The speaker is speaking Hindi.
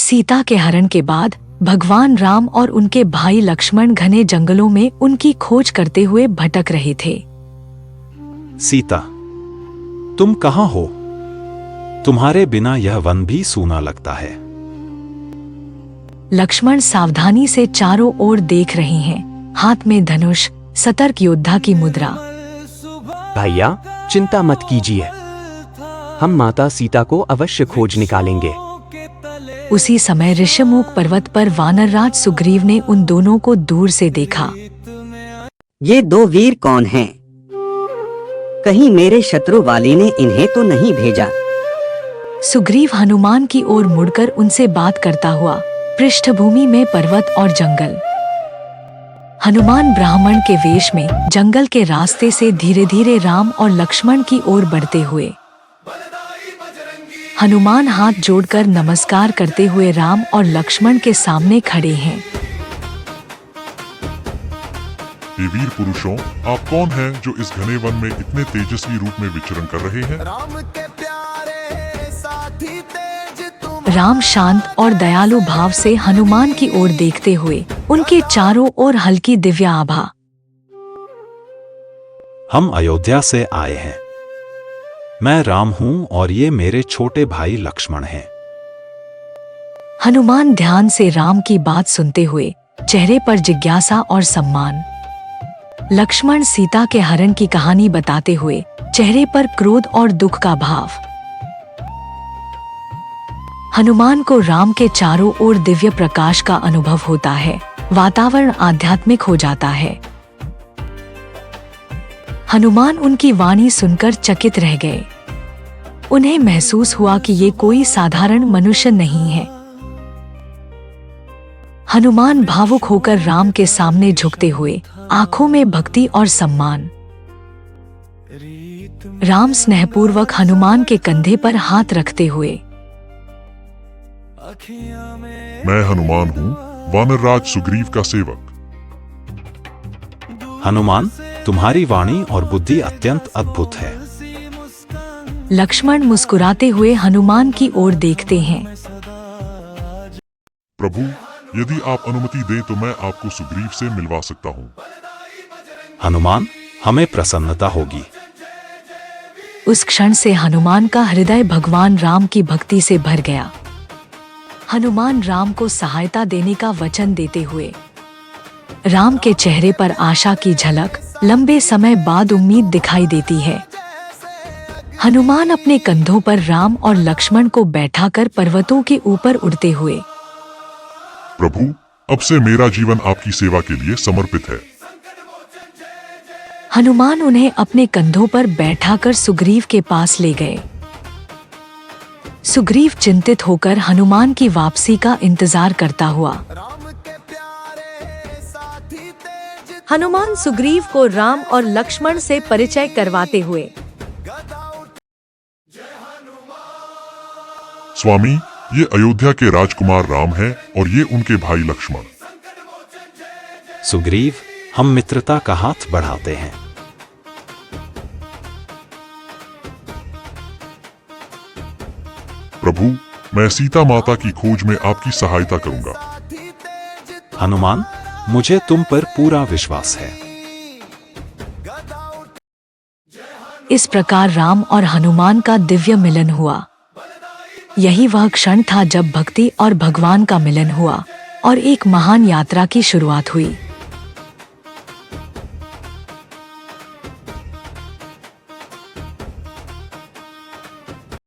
सीता के हरण के बाद भगवान राम और उनके भाई लक्ष्मण घने जंगलों में उनकी खोज करते हुए भटक रहे थे। सीता, तुम कहाँ हो? तुम्हारे बिना यह वन भी सूना लगता है। लक्ष्मण सावधानी से चारों ओर देख रहे हैं, हाथ में धनुष, सतर्क योद्धा की मुद्रा। भैया, चिंता मत कीजिए, हम माता सीता को अवश्य खोज निकालेंगे। उसी समय ऋषमुख पर्वत पर वानरराज सुग्रीव ने उन दोनों को दूर से देखा। ये दो वीर कौन हैं? कहीं मेरे शत्रु वाली ने इन्हें तो नहीं भेजा? सुग्रीव हनुमान की ओर मुड़कर उनसे बात करता हुआ। पृष्ठभूमि में पर्वत और जंगल। हनुमान ब्राह्मण के वेश में जंगल के रास्ते से धीरे धीरे राम और लक्ष्मण की ओर बढ़ते हुए। हनुमान हाथ जोड़कर नमस्कार करते हुए राम और लक्ष्मण के सामने खड़े हैं। ये वीर पुरुषों, आप कौन हैं जो इस घने वन में इतने तेजस्वी रूप में विचरण कर रहे हैं? राम शांत और दयालु भाव से हनुमान की ओर देखते हुए, उनके चारों ओर हल्की दिव्य आभा। हम अयोध्या से आए हैं। मैं राम हूं और ये मेरे छोटे भाई लक्ष्मण हैं। हनुमान ध्यान से राम की बात सुनते हुए, चेहरे पर जिज्ञासा और सम्मान। लक्ष्मण सीता के हरण की कहानी बताते हुए, चेहरे पर क्रोध और दुख का भाव। हनुमान को राम के चारों ओर दिव्य प्रकाश का अनुभव होता है, वातावरण आध्यात्मिक हो जाता है। हनुमान उनकी वाणी सुनकर चकित रह गए। उन्हें महसूस हुआ कि ये कोई साधारण मनुष्य नहीं है। हनुमान भावुक होकर राम के सामने झुकते हुए, आंखों में भक्ति और सम्मान। राम स्नेहपूर्वक हनुमान के कंधे पर हाथ रखते हुए, मैं हनुमान हूँ, वानरराज सुग्रीव का सेवक। हनुमान, तुम्हारी वाणी और बुद्धि अत्यंत अद्भुत है। लक्ष्मण मुस्कुराते हुए हनुमान की ओर देखते हैं। प्रभु, यदि आप अनुमति दें तो मैं आपको सुग्रीव से मिलवा सकता हूँ। हनुमान, हमें प्रसन्नता होगी। उस क्षण से हनुमान का हृदय भगवान राम की भक्ति से भर गया। हनुमान राम को सहायता देने का वचन देते हुए, राम के चेहरे पर आशा की झलक लंबे समय बाद उम्मीद दिखाई देती है। हनुमान अपने कंधों पर राम और लक्ष्मण को बैठाकर पर्वतों के ऊपर उड़ते हुए, प्रभु, अब से मेरा जीवन आपकी सेवा के लिए समर्पित है। हनुमान उन्हें अपने कंधों पर बैठाकर सुग्रीव के पास ले गए। सुग्रीव चिंतित होकर हनुमान की वापसी का इंतजार करता हुआ। हनुमान सुग्रीव को राम और लक्ष्मण से परिचय करवाते हुए, स्वामी, ये अयोध्या के राजकुमार राम हैं और ये उनके भाई लक्ष्मण। सुग्रीव, हम मित्रता का हाथ बढ़ाते हैं। प्रभु, मैं सीता माता की खोज में आपकी सहायता करूंगा। हनुमान, मुझे तुम पर पूरा विश्वास है। इस प्रकार राम और हनुमान का दिव्य मिलन हुआ। यही वह क्षण था जब भक्ति और भगवान का मिलन हुआ और एक महान यात्रा की शुरुआत हुई।